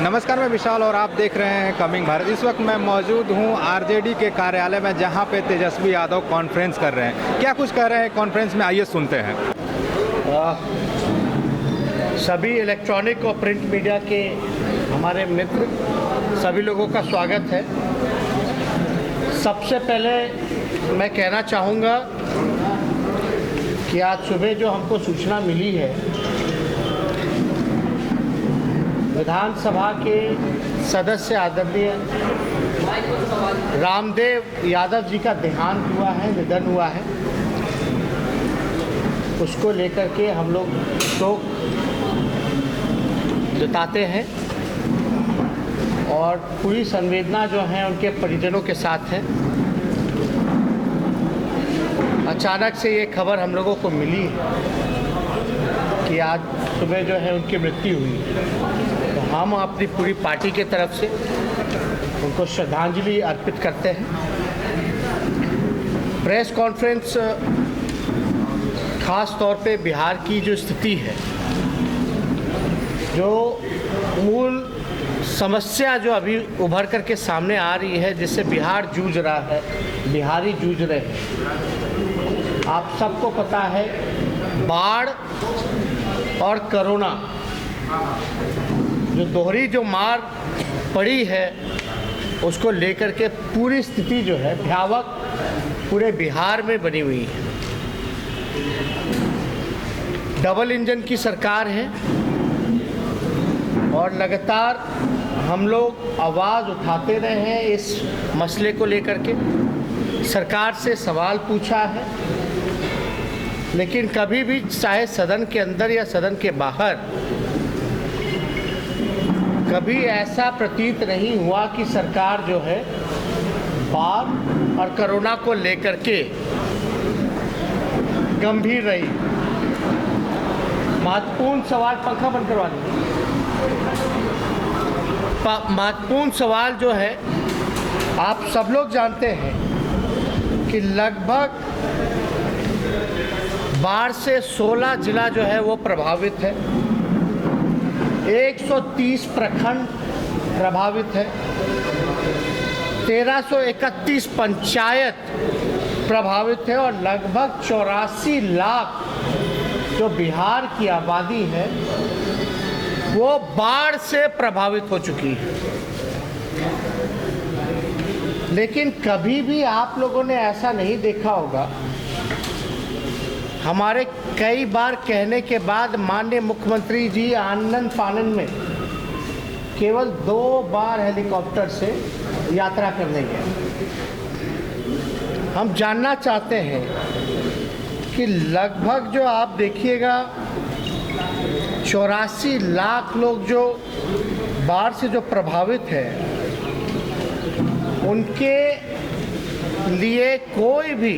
नमस्कार, मैं विशाल और आप देख रहे हैं कमिंग भारत। इस वक्त मैं मौजूद हूं आरजेडी के कार्यालय में, जहां पे तेजस्वी यादव कॉन्फ्रेंस कर रहे हैं। क्या कुछ कह रहे हैं कॉन्फ्रेंस में, आइए सुनते हैं। सभी इलेक्ट्रॉनिक और प्रिंट मीडिया के हमारे मित्र सभी लोगों का स्वागत है। सबसे पहले मैं कहना चाहूँगा कि आज सुबह जो हमको सूचना मिली है, विधानसभा के सदस्य आदरणीय रामदेव यादव जी का देहांत हुआ है, निधन हुआ है। उसको लेकर के हम लोग शोक जताते हैं और पूरी संवेदना जो है उनके परिजनों के साथ है। अचानक से ये खबर हम लोगों को मिली कि आज सुबह जो है उनकी मृत्यु हुई, तो हम अपनी पूरी पार्टी के तरफ से उनको श्रद्धांजलि अर्पित करते हैं। प्रेस कॉन्फ्रेंस खास तौर पे बिहार की जो स्थिति है, जो मूल समस्या जो अभी उभर कर के सामने आ रही है, जिससे बिहार जूझ रहा है, बिहारी जूझ रहे हैं। आप सबको पता है, बाढ़ और कोरोना जो दोहरी जो मार पड़ी है, उसको लेकर के पूरी स्थिति जो है भयावह पूरे बिहार में बनी हुई है। डबल इंजन की सरकार है और लगातार हम लोग आवाज़ उठाते रहे हैं इस मसले को लेकर के, सरकार से सवाल पूछा है, लेकिन कभी भी चाहे सदन के अंदर या सदन के बाहर कभी ऐसा प्रतीत नहीं हुआ कि सरकार जो है बाढ़ और कोरोना को लेकर के गंभीर रही। महत्वपूर्ण सवाल, पंखा बंद करवा लीजिए। महत्वपूर्ण सवाल जो है, आप सब लोग जानते हैं कि लगभग बाढ़ से 16 जिला जो है वो प्रभावित है, 130 प्रखंड प्रभावित है, 1331 पंचायत प्रभावित है और लगभग 84 लाख जो बिहार की आबादी है वो बाढ़ से प्रभावित हो चुकी है। लेकिन कभी भी आप लोगों ने ऐसा नहीं देखा होगा, हमारे कई बार कहने के बाद माननीय मुख्यमंत्री जी आनन फानन में केवल 2 बार हेलीकॉप्टर से यात्रा करने गए। हम जानना चाहते हैं कि लगभग जो आप देखिएगा 84 लाख लोग जो बाढ़ से जो प्रभावित हैं, उनके लिए कोई भी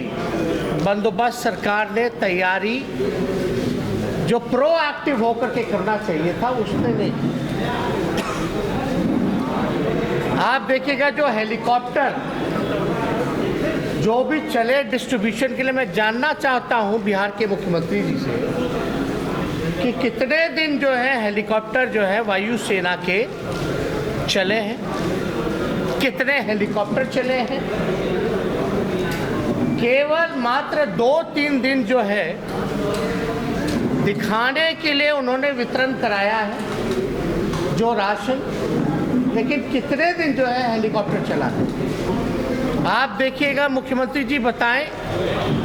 बंदोबस्त सरकार ने तैयारी जो प्रोएक्टिव होकर के करना चाहिए था, उसने नहीं। आप देखिएगा जो हेलीकॉप्टर जो भी चले डिस्ट्रीब्यूशन के लिए, मैं जानना चाहता हूं बिहार के मुख्यमंत्री जी से कि कितने दिन जो है हेलीकॉप्टर जो है वायुसेना के चले हैं, कितने हेलीकॉप्टर चले हैं। केवल मात्र 2-3 दिन जो है दिखाने के लिए उन्होंने वितरण कराया है जो राशन, लेकिन कितने दिन जो है हेलीकॉप्टर चला है। आप देखिएगा, मुख्यमंत्री जी बताएं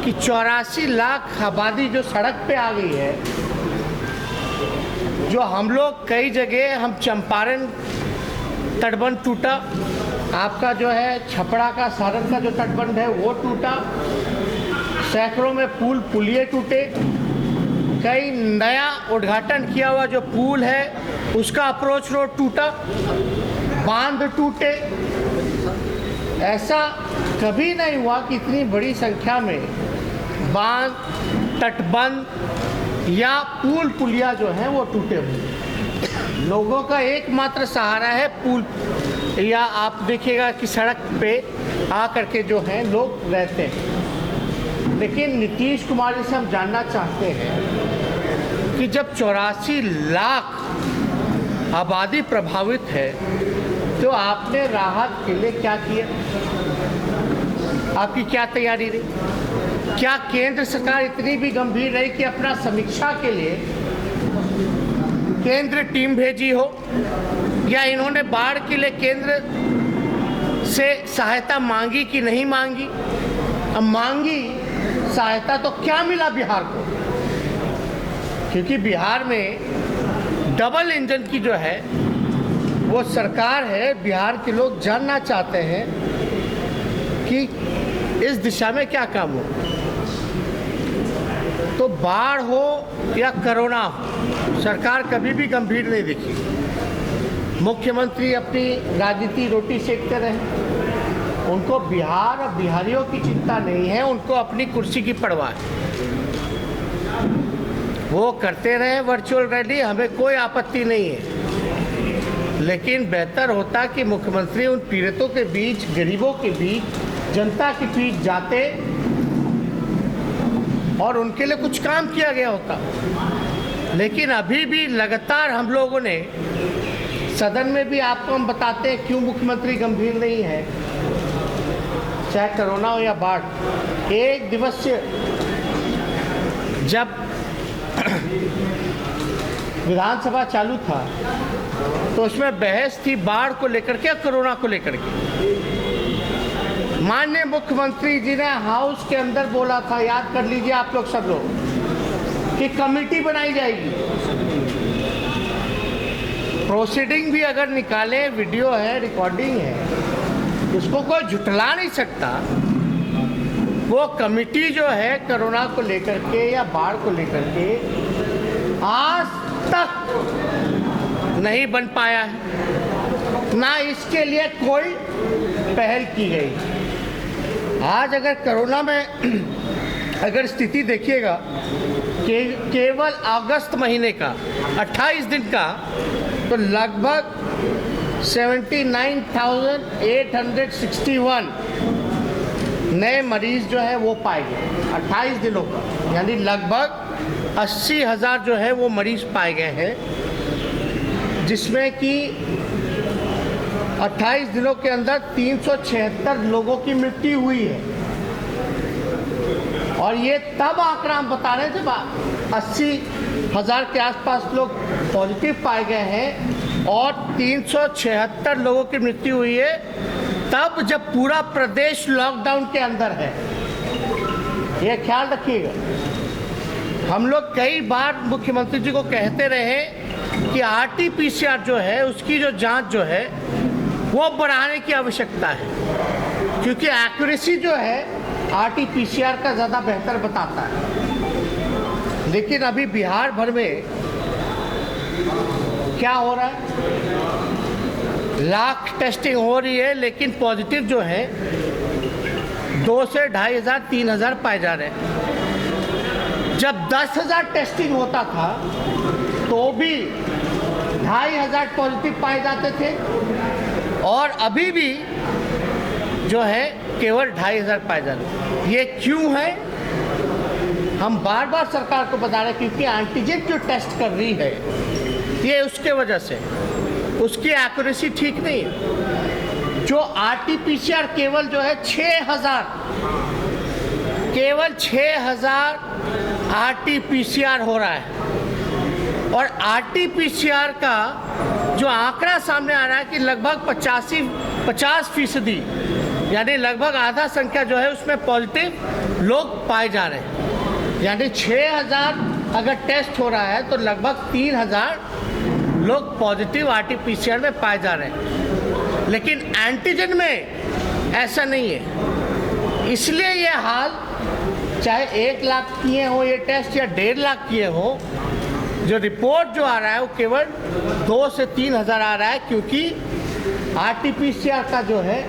कि 84 लाख आबादी जो सड़क पे आ गई है, जो हम लोग कई जगह, हम चंपारण तटबंध टूटा, आपका जो है छपरा का सारण का जो तटबंध है वो टूटा, सैकड़ों में पुल पुलिये टूटे, कई नया उद्घाटन किया हुआ जो पुल है उसका अप्रोच रोड टूटा, बांध टूटे। ऐसा कभी नहीं हुआ कि इतनी बड़ी संख्या में बांध, तटबंध या पुल पुलिया जो हैं वो टूटे हुए। लोगों का एकमात्र सहारा है पुल, या आप देखिएगा कि सड़क पे आ करके जो हैं लोग रहते हैं। लेकिन नीतीश कुमार जी से हम जानना चाहते हैं कि जब 84 लाख आबादी प्रभावित है, तो आपने राहत के लिए क्या किया? आपकी क्या तैयारी रही? क्या केंद्र सरकार इतनी भी गंभीर रही कि अपना समीक्षा के लिए केंद्र टीम भेजी हो, या इन्होंने बाढ़ के लिए केंद्र से सहायता मांगी कि नहीं मांगी? अब मांगी सहायता तो क्या मिला बिहार को? क्योंकि बिहार में डबल इंजन की जो है वो सरकार है। बिहार के लोग जानना चाहते हैं कि इस दिशा में क्या काम हो। तो बाढ़ हो या कोरोना हो, सरकार कभी भी गंभीर नहीं दिखी। मुख्यमंत्री अपनी राजनीति रोटी सेकते रहे, उनको बिहार और बिहारियों की चिंता नहीं है, उनको अपनी कुर्सी की परवाह है। वो करते रहे वर्चुअल रैली, हमें कोई आपत्ति नहीं है, लेकिन बेहतर होता कि मुख्यमंत्री उन पीड़ितों के बीच, गरीबों के बीच, जनता के बीच जाते और उनके लिए कुछ काम किया गया होता। लेकिन अभी भी लगातार हम लोगों ने सदन में भी आपको हम बताते हैं क्यों मुख्यमंत्री गंभीर नहीं है, चाहे कोरोना हो या बाढ़। एक दिवसीय जब विधानसभा चालू था तो उसमें बहस थी बाढ़ को लेकर के, कोरोना को लेकर के। माननीय मुख्यमंत्री जी ने हाउस के अंदर बोला था, याद कर लीजिए आप लोग सब लोग, कि कमेटी बनाई जाएगी। प्रोसीडिंग भी अगर निकाले, वीडियो है, रिकॉर्डिंग है, उसको कोई झुठला नहीं सकता। वो कमेटी जो है कोरोना को लेकर के या बाढ़ को लेकर के आज तक नहीं बन पाया है, ना इसके लिए कोई पहल की गई। आज अगर कोरोना में अगर स्थिति देखिएगा, केवल अगस्त महीने का 28 दिन का तो लगभग 79,861 नए मरीज जो है वो पाए गए 28 दिनों का, यानी लगभग 80,000 जो है वो मरीज पाए गए हैं, जिसमें कि 28 दिनों के अंदर 376 लोगों की मृत्यु हुई है। और ये तब आंकड़ा हम बता रहे थे, 80,000 के आसपास लोग पॉजिटिव पाए गए हैं और 376 लोगों की मृत्यु हुई है, तब जब पूरा प्रदेश लॉकडाउन के अंदर है। ये ख्याल रखिएगा। हम लोग कई बार मुख्यमंत्री जी को कहते रहे कि RT-PCR जो है उसकी जो जांच जो है वो बढ़ाने की आवश्यकता है, क्योंकि एक्यूरेसी जो है RT-PCR का ज़्यादा बेहतर बताता है। लेकिन अभी बिहार भर में क्या हो रहा है, लाख टेस्टिंग हो रही है, लेकिन पॉजिटिव जो है 2 से 2,500 3,000 पाए जा रहे हैं। जब 10,000 टेस्टिंग होता था तो भी 2,500 पॉजिटिव पाए जाते थे, और अभी भी जो है केवल 2,500 पाए जा रहे हैं। ये क्यों है? हम बार बार सरकार को बता रहे हैं, क्योंकि एंटीजन जो टेस्ट कर रही है ये उसके वजह से, उसकी एक्यूरेसी ठीक नहीं है। जो RT-PCR केवल जो है 6,000, केवल 6,000 RT-PCR हो रहा है, और RT-PCR का जो आंकड़ा सामने आ रहा है कि लगभग 50%, यानी लगभग आधा संख्या जो है उसमें पॉजिटिव लोग पाए जा रहे हैं। यानी 6,000 अगर टेस्ट हो रहा है तो लगभग 3,000 लोग पॉजिटिव RT-PCR में पाए जा रहे हैं, लेकिन एंटीजन में ऐसा नहीं है। इसलिए ये हाल, चाहे 1 लाख किए हो ये टेस्ट या 1.5 लाख किए हो, जो रिपोर्ट जो आ रहा है वो केवल 2 से 3,000 आ रहा है, क्योंकि RT-PCR का जो है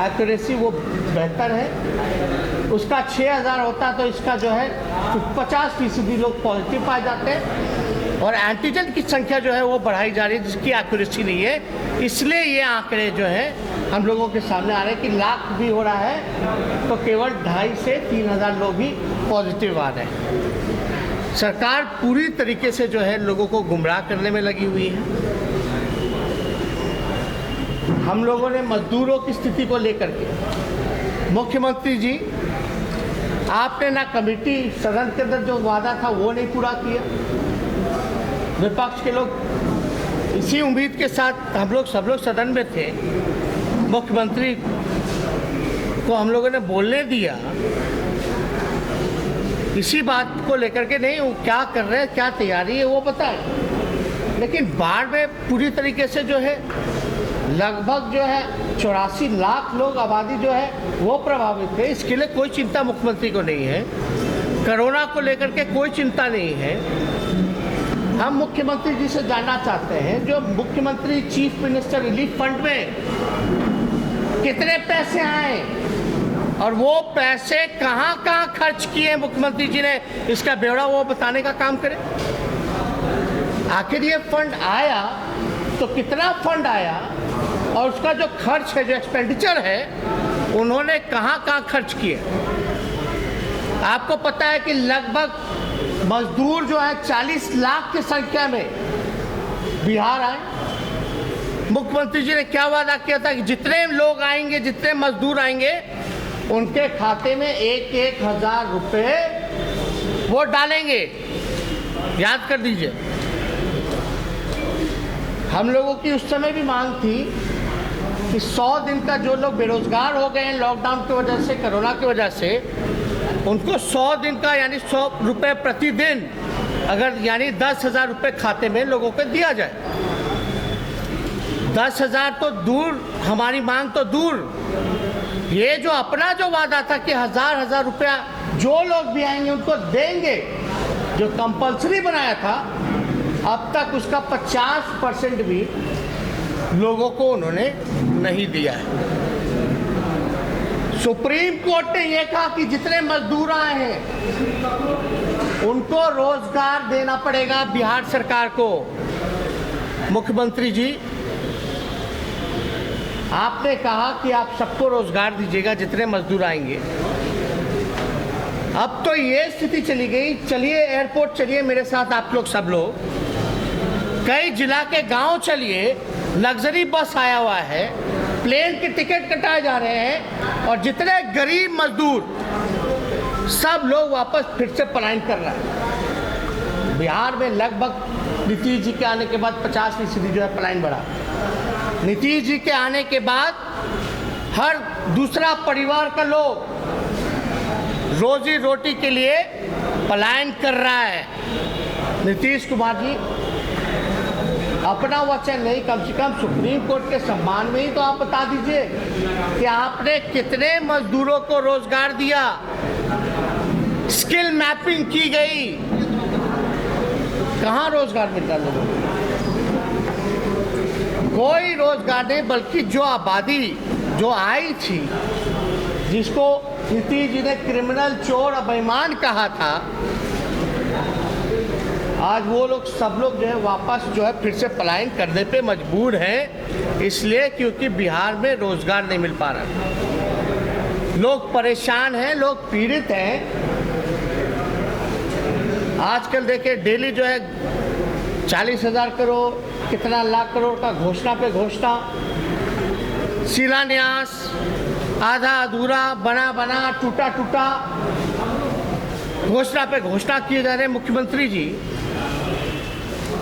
एक्यूरेसी वो बेहतर है। उसका 6,000 होता तो इसका जो है 50% लोग पॉजिटिव पाए जाते हैं, और एंटीजन की संख्या जो है वो बढ़ाई जा रही है, जिसकी एक्यूरेसी नहीं है। इसलिए ये आंकड़े जो है हम लोगों के सामने आ रहे हैं कि लाख भी हो रहा है तो केवल 2,500 से 3,000 लोग ही पॉजिटिव आ रहे हैं। सरकार पूरी तरीके से जो है लोगों को गुमराह करने में लगी हुई है। हम लोगों ने मजदूरों की स्थिति को लेकर के, मुख्यमंत्री जी आपने ना कमेटी सदन के अंदर जो वादा था वो नहीं पूरा किया। विपक्ष के लोग इसी उम्मीद के साथ हम लोग सब लोग सदन में थे, मुख्यमंत्री को हम लोगों ने बोलने दिया इसी बात को लेकर के, नहीं वो क्या कर रहे हैं, क्या तैयारी है वो बताएं। लेकिन बाढ़ में पूरी तरीके से जो है लगभग जो है 84 लाख लोग आबादी जो है वो प्रभावित है। इसके लिए कोई चिंता मुख्यमंत्री को नहीं है, कोरोना को लेकर के कोई चिंता नहीं है। हम मुख्यमंत्री जी से जानना चाहते हैं जो मुख्यमंत्री चीफ मिनिस्टर रिलीफ फंड में कितने पैसे आए और वो पैसे कहाँ कहाँ खर्च किए मुख्यमंत्री जी ने, इसका ब्यौरा वो बताने का काम करें। आखिर ये फंड आया तो कितना फंड आया और उसका जो खर्च है, जो एक्सपेंडिचर है, उन्होंने कहाँ कहाँ खर्च किए। आपको पता है कि लगभग मजदूर जो है 40 लाख की संख्या में बिहार आए। मुख्यमंत्री जी ने क्या वादा किया था कि जितने लोग आएंगे, जितने मजदूर आएंगे, उनके खाते में 1,000 रुपये वो डालेंगे। याद कर दीजिए। हम लोगों की उस समय भी मांग थी कि 100 दिन का जो लोग बेरोजगार हो गए हैं लॉकडाउन की वजह से, कोरोना की वजह से, उनको 100 दिन का यानी 100 रुपये प्रतिदिन, अगर यानी 10,000 रुपये खाते में लोगों को दिया जाए। 10,000 तो दूर, हमारी मांग तो दूर, ये जो अपना जो वादा था कि 1,000 रुपया जो लोग भी आएंगे उनको देंगे, जो कंपल्सरी बनाया था, अब तक उसका 50% भी लोगों को उन्होंने नहीं दिया है। सुप्रीम कोर्ट ने यह कहा कि जितने मजदूर आए हैं उनको रोजगार देना पड़ेगा बिहार सरकार को। मुख्यमंत्री जी आपने कहा कि आप सबको रोजगार दीजिएगा जितने मजदूर आएंगे। अब तो ये स्थिति चली गई, चलिए एयरपोर्ट चलिए मेरे साथ आप लोग सब लोग, कई जिला के गांव चलिए, लग्जरी बस आया हुआ है, प्लेन के टिकट कटाए जा रहे हैं और जितने गरीब मजदूर सब लोग वापस फिर से पलायन कर रहे हैं। बिहार में लगभग नीतीश जी के आने के बाद 50% जो है पलायन बढ़ा। नीतीश जी के आने के बाद हर दूसरा परिवार का लोग रोजी रोटी के लिए पलायन कर रहा है। नीतीश कुमार जी अपना वचन नहीं, कम से कम सुप्रीम कोर्ट के सम्मान में ही तो आप बता दीजिए कि आपने कितने मजदूरों को रोजगार दिया। स्किल मैपिंग की गई, कहाँ रोजगार मिल रहा लोगों को? कोई रोजगार नहीं, बल्कि जो आबादी जो आई थी, जिसको नीतीश जी ने क्रिमिनल, चोर, बेईमान कहा था, आज वो लोग सब लोग जो है वापस जो है फिर से पलायन करने पे मजबूर हैं। इसलिए क्योंकि बिहार में रोजगार नहीं मिल पा रहा, लोग परेशान हैं, लोग पीड़ित हैं। आजकल देखिए डेली जो है 40,000 करोड़, कितना लाख करोड़ का घोषणा पे घोषणा, शिलान्यास, आधा अधूरा, बना बना, टूटा टूटा, घोषणा पे घोषणा किए जा रहे हैं मुख्यमंत्री जी।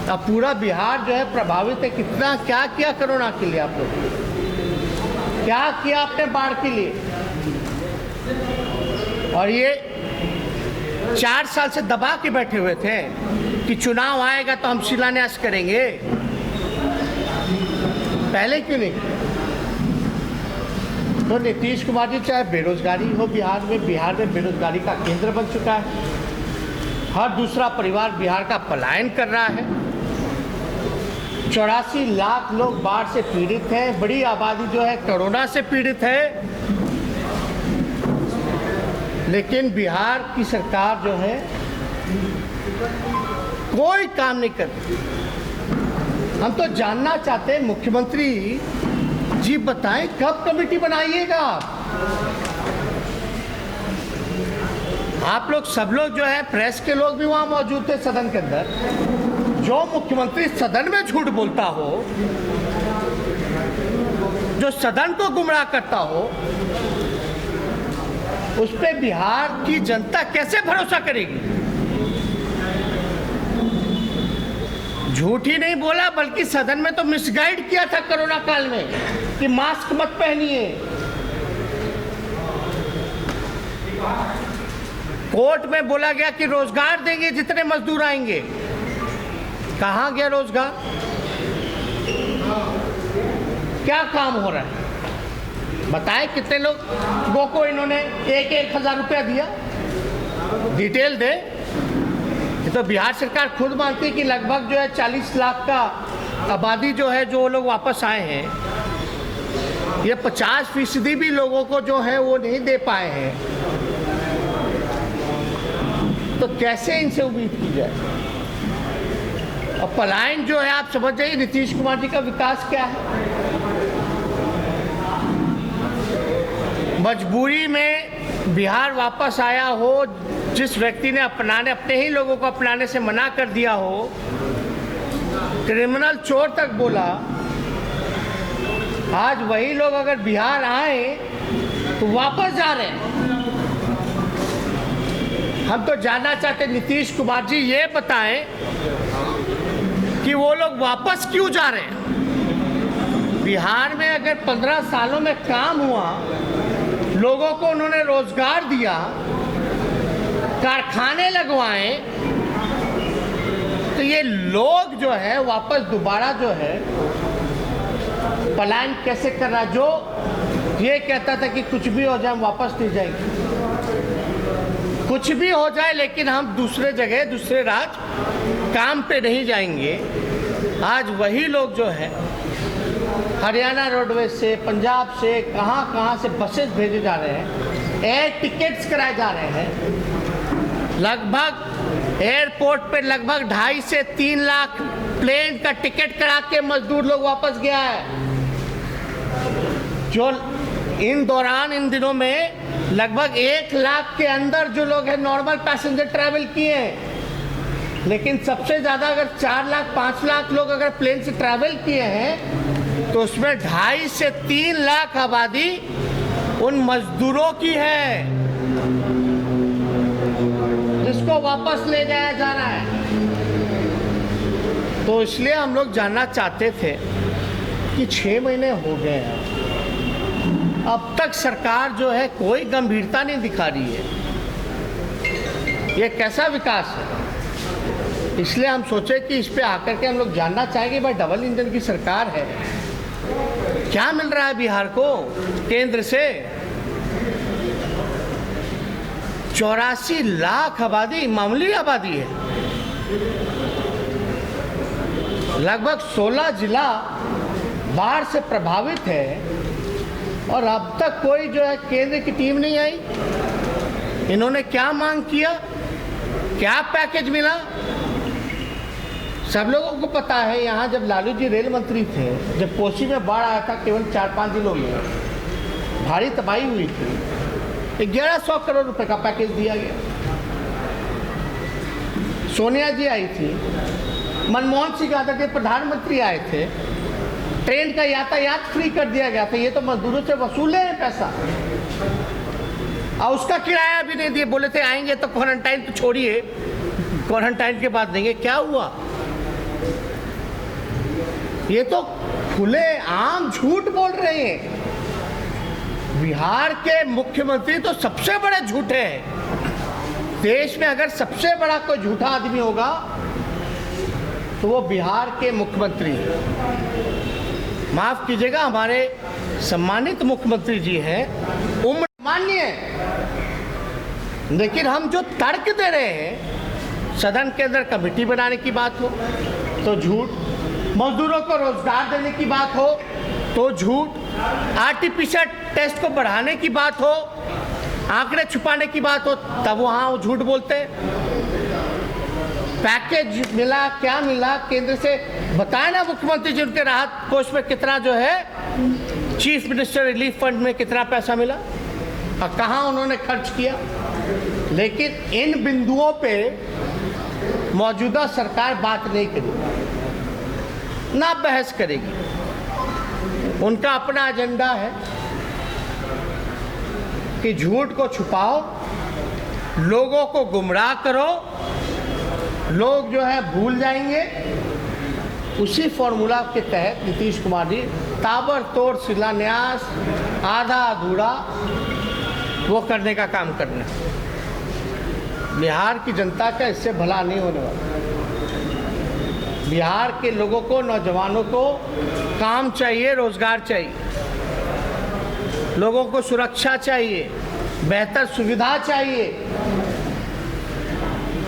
अब पूरा बिहार जो है प्रभावित है। कितना क्या किया कोरोना के लिए आप लोग, क्या किया आपने बाढ़ के लिए? और ये 4 साल से दबा के बैठे हुए थे कि चुनाव आएगा तो हम शिलान्यास करेंगे। पहले क्यों नहीं? तो नीतीश कुमार जी, चाहे बेरोजगारी हो बिहार में बेरोजगारी का केंद्र बन चुका है। हर दूसरा परिवार बिहार का पलायन कर रहा है। 84 लाख लोग बाढ़ से पीड़ित हैं। बड़ी आबादी जो है कोरोना से पीड़ित है। लेकिन बिहार की सरकार जो है कोई काम नहीं करती। हम तो जानना चाहते हैं मुख्यमंत्री जी, बताएं कब कमेटी बनाइएगा? आप लोग सब लोग जो है, प्रेस के लोग भी वहां मौजूद थे सदन के अंदर। जो मुख्यमंत्री सदन में झूठ बोलता हो, जो सदन को गुमराह करता हो, उस पे बिहार की जनता कैसे भरोसा करेगी? झूठ ही नहीं बोला, बल्कि सदन में तो मिसगाइड किया था कोरोना काल में कि मास्क मत पहनिए। कोर्ट में बोला गया कि रोजगार देंगे जितने मजदूर आएंगे। कहाँ गया रोजगार? क्या काम हो रहा है बताएं? कितने लोगों को इन्होंने 1,000 रुपया दिया? डिटेल दे। ये तो बिहार सरकार खुद मानती है कि लगभग जो है 40 लाख का आबादी जो है, जो लोग वापस आए हैं, ये 50% भी लोगों को जो है वो नहीं दे पाए हैं। तो कैसे इनसे उम्मीद की जाए? और पलायन जो है, आप समझ जाइए नीतीश कुमार जी का विकास क्या है। मजबूरी में बिहार वापस आया हो, जिस व्यक्ति ने अपने ही लोगों को अपनाने से मना कर दिया हो, क्रिमिनल चोर तक बोला, आज वही लोग अगर बिहार आए तो वापस जा रहे हैं। हम तो जानना चाहते नीतीश कुमार जी ये बताएं कि वो लोग वापस क्यों जा रहे हैं। बिहार में अगर 15 सालों में काम हुआ, लोगों को उन्होंने रोजगार दिया, कारखाने लगवाए, तो ये लोग जो है वापस दोबारा जो है पलायन कैसे कर रहा? जो ये कहता था कि कुछ भी हो जाए हम वापस नहीं जाएंगे, कुछ भी हो जाए लेकिन हम दूसरे जगह दूसरे राज्य काम पे नहीं जाएंगे। आज वही लोग जो है हरियाणा रोडवेज से, पंजाब से, कहाँ से बसेस भेजे जा रहे हैं, एयर टिकट्स कराए जा रहे हैं। लगभग एयरपोर्ट पे लगभग 2.5 से 3 लाख प्लेन का टिकट करा के मजदूर लोग वापस गया है। जो इन दिनों में लगभग 1 लाख के अंदर जो लोग हैं नॉर्मल पैसेंजर ट्रैवल किए हैं, लेकिन सबसे ज़्यादा अगर 4 लाख 5 लाख लोग अगर प्लेन से ट्रैवल किए हैं, तो उसमें 2.5 से 3 लाख आबादी उन मजदूरों की है जिसको वापस ले जाया जा रहा है। तो इसलिए हम लोग जानना चाहते थे कि 6 महीने हो गए हैं, अब तक सरकार जो है कोई गंभीरता नहीं दिखा रही है। ये कैसा विकास है? इसलिए हम सोचे कि इस पे आकर के हम लोग जानना चाहेंगे, भाई डबल इंजन की सरकार है, क्या मिल रहा है बिहार को केंद्र से? 84 लाख आबादी मामूली आबादी है। लगभग 16 जिला बाढ़ से प्रभावित है और अब तक कोई जो है केंद्र की टीम नहीं आई। इन्होंने क्या मांग किया? क्या पैकेज मिला? सब लोगों को पता है, यहाँ जब लालू जी रेल मंत्री थे, जब कोसी में बाढ़ आया था, केवल 4-5 जिलों में भारी तबाही हुई थी, 1100 करोड़ रुपए का पैकेज दिया गया। सोनिया जी आई थी, मनमोहन सिंह आदरणीय प्रधानमंत्री आए थे, ट्रेन का यातायात फ्री कर दिया गया था। ये तो मजदूरों से वसूले हैं पैसा, और उसका किराया भी नहीं दिए। बोले थे आएंगे तो क्वारंटाइन तो छोड़िए, क्वारंटाइन के बाद देंगे। क्या हुआ? ये तो खुले आम झूठ बोल रहे हैं। बिहार के मुख्यमंत्री तो सबसे बड़े झूठे हैं। देश में अगर सबसे बड़ा कोई झूठा आदमी होगा तो वो बिहार के मुख्यमंत्री हैं। माफ कीजिएगा, हमारे सम्मानित मुख्यमंत्री जी हैं, उम्र मान्य है, लेकिन हम जो तर्क दे रहे हैं, सदन के अंदर कमेटी बनाने की बात हो तो झूठ, मजदूरों को रोजगार देने की बात हो तो झूठ, आरटीपीसीआर टेस्ट को बढ़ाने की बात हो, आंकड़े छुपाने की बात हो, तब वहाँ वो झूठ बोलते हैं। पैकेज मिला, क्या मिला केंद्र से बताए ना मुख्यमंत्री जी, उनके राहत कोष में कितना जो है, चीफ मिनिस्टर रिलीफ फंड में कितना पैसा मिला और कहाँ उन्होंने खर्च किया। लेकिन इन बिंदुओं पे मौजूदा सरकार बात नहीं करेगी, ना बहस करेगी। उनका अपना एजेंडा है कि झूठ को छुपाओ, लोगों को गुमराह करो, लोग जो है भूल जाएंगे। उसी फॉर्मूला के तहत नीतीश कुमार जी ताबड़तोड़ शिलान्यास आधा अधूरा वो करने का काम कर रहे हैं। बिहार की जनता का इससे भला नहीं होने वाला। बिहार के लोगों को, नौजवानों को काम चाहिए, रोजगार चाहिए, लोगों को सुरक्षा चाहिए, बेहतर सुविधा चाहिए,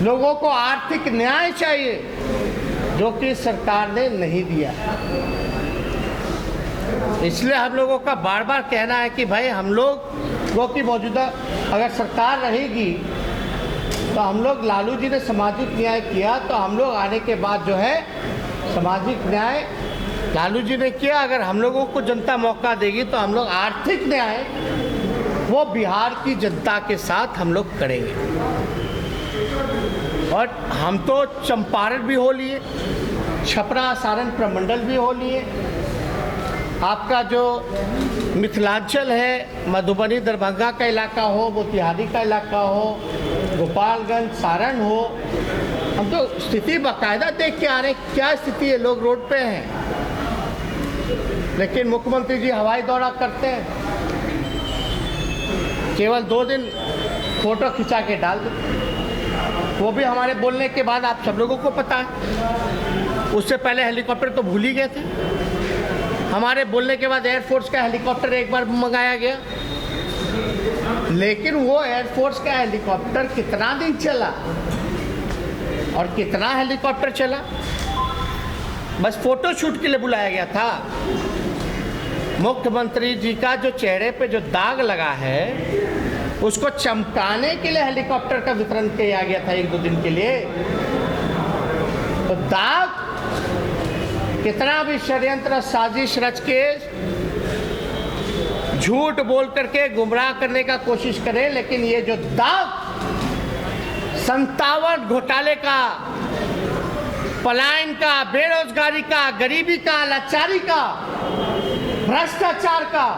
लोगों को आर्थिक न्याय चाहिए, जो कि सरकार ने नहीं दिया। इसलिए हम लोगों का बार बार कहना है कि भाई हम लोगों की मौजूदा अगर सरकार रहेगी तो हम लोग, लालू जी ने सामाजिक न्याय किया तो हम लोग आने के बाद जो है सामाजिक न्याय लालू जी ने किया, अगर हम लोगों को जनता मौका देगी तो हम लोग आर्थिक न्याय वो बिहार की जनता के साथ हम लोग करेंगे। और हम तो चंपारण भी हो लिए, छपरा सारण प्रमंडल भी हो लिए, आपका जो मिथिलांचल है, मधुबनी दरभंगा का इलाका हो, मोतिहारी का इलाका हो, गोपालगंज सारण हो, हम तो स्थिति बाकायदा देख के आ रहे हैं क्या स्थिति है। लोग रोड पे हैं, लेकिन मुख्यमंत्री जी हवाई दौरा करते हैं, केवल 2 दिन फोटो खिंचा के डाल देते, वो भी हमारे बोलने के बाद आप सब लोगों को पता है। उससे पहले हेलीकॉप्टर तो भूल ही गए थे, हमारे बोलने के बाद एयरफोर्स का हेलीकॉप्टर एक बार मंगाया गया, लेकिन वो एयरफोर्स का हेलीकॉप्टर कितना दिन चला और कितना हेलीकॉप्टर चला, बस फोटो शूट के लिए बुलाया गया था। मुख्यमंत्री जी का जो चेहरे पे जो दाग लगा है उसको चमकाने के लिए हेलीकॉप्टर का वितरण किया गया था 1-2 दिन के लिए। तो दाग कितना भी षड्यंत्र साजिश रच के झूठ बोल करके गुमराह करने का कोशिश करें, लेकिन ये जो दाग 57 घोटाले का, पलायन का, बेरोजगारी का, गरीबी का, लाचारी का, भ्रष्टाचार का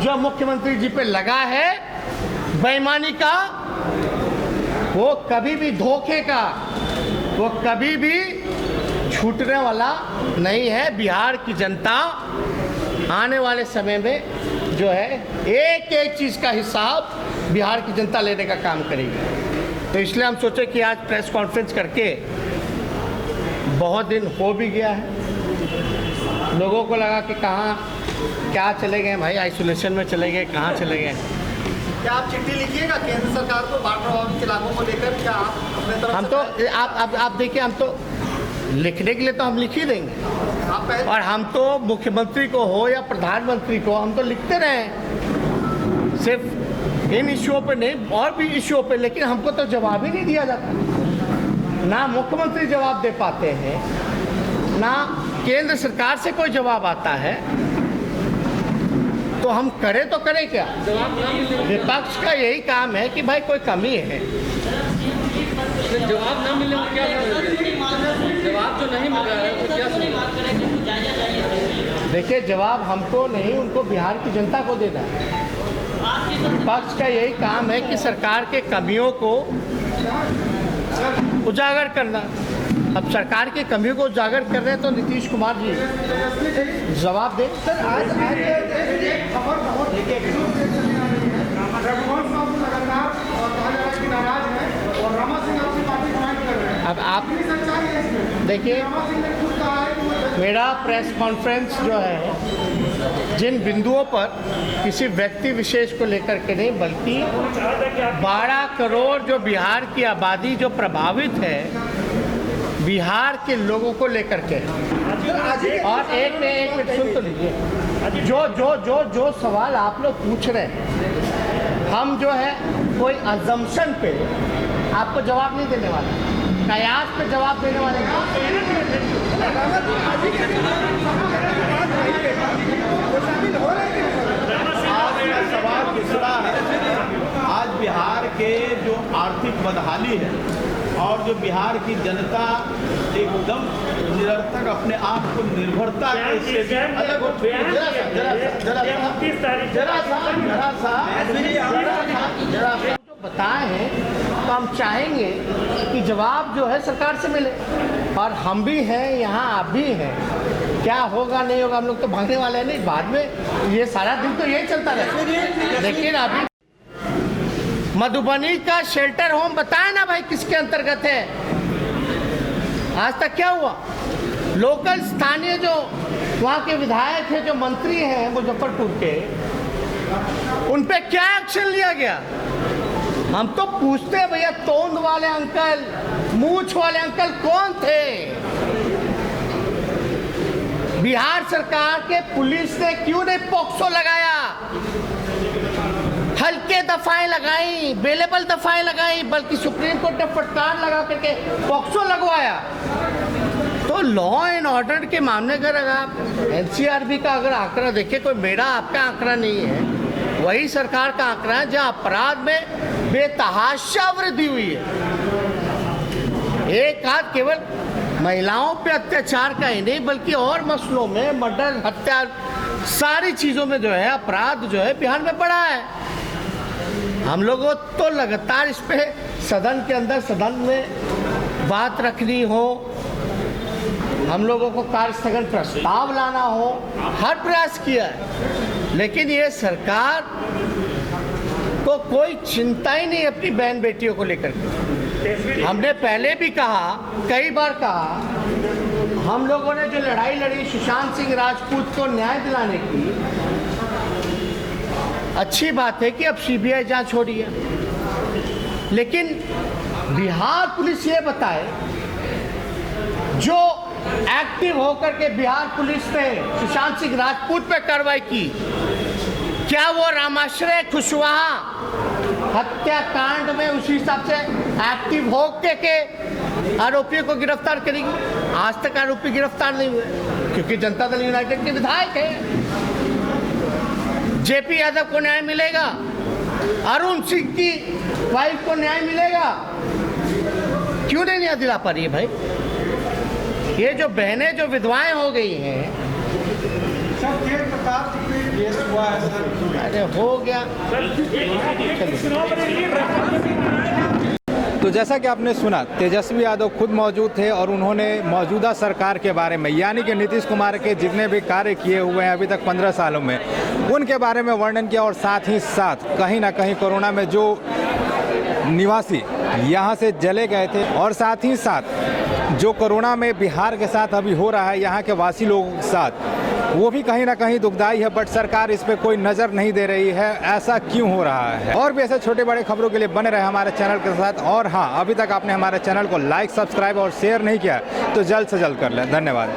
जो मुख्यमंत्री जी पे लगा है, बेईमानी का, वो कभी भी धोखे का, वो कभी भी छूटने वाला नहीं है। बिहार की जनता आने वाले समय में जो है एक एक चीज़ का हिसाब बिहार की जनता लेने का काम करेगी। तो इसलिए हम सोचे कि आज प्रेस कॉन्फ्रेंस करके, बहुत दिन हो भी गया है, लोगों को लगा कि कहाँ क्या चले गए भाई, आइसोलेशन में चले गए, कहाँ चले गए। क्या आप चिट्ठी लिखिएगा केंद्र सरकार को बाढ़ प्रभावित इलाकों को लेकर? क्या आप अपने तरफ हम तो आप देखिए, हम तो लिखने के लिए तो हम लिख ही देंगे, और हम तो मुख्यमंत्री को हो या प्रधानमंत्री को हम तो लिखते रहे, सिर्फ इन इश्यूओं पे नहीं और भी इश्यूओं पे, लेकिन हमको तो जवाब ही नहीं दिया जाता। ना मुख्यमंत्री जवाब दे पाते हैं, ना केंद्र सरकार से कोई जवाब आता है, तो हम करें तो करें क्या? विपक्ष का यही काम है कि भाई कोई कमी है। जवाब ना मिले क्या जवाब जो नहीं मिल रहा है वो क्या समझ? देखिए, जवाब हमको नहीं, उनको बिहार की जनता को देना है। विपक्ष का यही काम है कि सरकार के कमियों को उजागर करना। अब सरकार की कमियों को उजागर कर रहे हैं तो नीतीश कुमार जी जवाब दें। सर, आज खबर रघुवंश साहब लगातार कहा जा रहा है कि नाराज है और रमा सिंह आपकी पार्टी ज्वाइन कर रहे हैं। अब आप देखिए, रमा सिंह ने खुद कहा है कि मेरा प्रेस कॉन्फ्रेंस जो है जिन बिंदुओं पर किसी व्यक्ति विशेष को लेकर के नहीं, बल्कि 12 करोड़ जो बिहार की आबादी जो प्रभावित है, बिहार के लोगों को लेकर के। और एक मिनट सुन तो लीजिए, जो सवाल आप लोग पूछ रहे हैं, हम जो है कोई अजम्पशन पे आपको जवाब नहीं देने वाले, कयास पे जवाब देने वाले सवाल दूसरा है। आज बिहार के जो आर्थिक बदहाली है और जो बिहार की जनता एकदम निरर्थक अपने आप को निर्भरता से अलग हो जो बताए हैं तो हम चाहेंगे कि जवाब जो है सरकार से मिले, और हम भी हैं यहाँ, आप भी हैं। क्या होगा नहीं होगा हम लोग तो भागने वाले हैं नहीं, बाद में ये सारा दिन तो यही चलता रहेगा। लेकिन अभी मधुबनी का शेल्टर होम बताए ना भाई किसके अंतर्गत है, आज तक क्या हुआ? लोकल स्थानीय जो वहाँ के विधायक हैं, जो मंत्री हैं मुजफ्फरपुर के, उन पे क्या एक्शन लिया गया? हम तो पूछते हैं भैया, तोंद वाले अंकल, मूछ वाले अंकल कौन थे? बिहार सरकार के पुलिस ने क्यों नहीं पॉक्सो लगाया? हल्के दफाएं लगाई, बेलेबल दफाएं लगाई, बल्कि सुप्रीम कोर्ट ने फटकार लगा करके पॉक्सो लगवाया। तो लॉ एंड ऑर्डर के मामले का अगर आप एनसीआरबी का अगर आंकड़ा देखें, कोई मेरा आपका आंकड़ा नहीं है, वही सरकार का आंकड़ा है जहां अपराध में बेतहाशा वृद्धि हुई है। एक हाथ केवल महिलाओं पे अत्याचार का ही नहीं, बल्कि और मसलों में, मर्डर, हत्या, सारी चीजों में जो है अपराध जो है बिहार में बढ़ा है। हम लोगों तो लगातार इस पे सदन के अंदर, सदन में बात रखनी हो, हम लोगों को कार्य स्थगन प्रस्ताव लाना हो, हर प्रयास किया है, लेकिन ये सरकार को कोई चिंता ही नहीं अपनी बहन बेटियों को लेकर के। हमने पहले भी कहा, कई बार कहा, हम लोगों ने जो लड़ाई लड़ी सुशांत सिंह राजपूत को न्याय दिलाने की, अच्छी बात है कि अब सीबीआई जांच हो रही है, लेकिन बिहार पुलिस ये बताए, जो एक्टिव होकर के बिहार पुलिस ने सुशांत सिंह राजपूत पे कार्रवाई की, क्या वो रामाश्रय कुशवाहा हत्याकांड में उसी हिसाब से एक्टिव होकर के आरोपियों को गिरफ्तार करेगी? आज तक आरोपी गिरफ्तार नहीं हुए, क्योंकि जनता दल यूनाइटेड के विधायक है। जेपी यादव को न्याय मिलेगा, अरुण सिंह की वाइफ को न्याय मिलेगा, क्यों नहीं न्याय दिला पा रही है भाई? ये जो बहनें जो विधवाएं हो गई हैं, अरे हो गया। तो जैसा कि आपने सुना, तेजस्वी यादव खुद मौजूद थे और उन्होंने मौजूदा सरकार के बारे में, यानी कि नीतीश कुमार के जितने भी कार्य किए हुए हैं अभी तक 15 सालों में, उनके बारे में वर्णन किया, और साथ ही साथ कहीं ना कहीं कोरोना में जो निवासी यहाँ से जले गए थे, और साथ ही साथ जो कोरोना में बिहार के साथ अभी हो रहा है यहाँ के वासी लोगों के साथ, वो भी कहीं ना कहीं दुखदाई है, बट सरकार इस पे कोई नज़र नहीं दे रही है। ऐसा क्यों हो रहा है? और भी ऐसे छोटे बड़े खबरों के लिए बने रहे हमारे चैनल के साथ। और हाँ, अभी तक आपने हमारे चैनल को लाइक, सब्सक्राइब और शेयर नहीं किया तो जल्द से जल्द कर लें। धन्यवाद।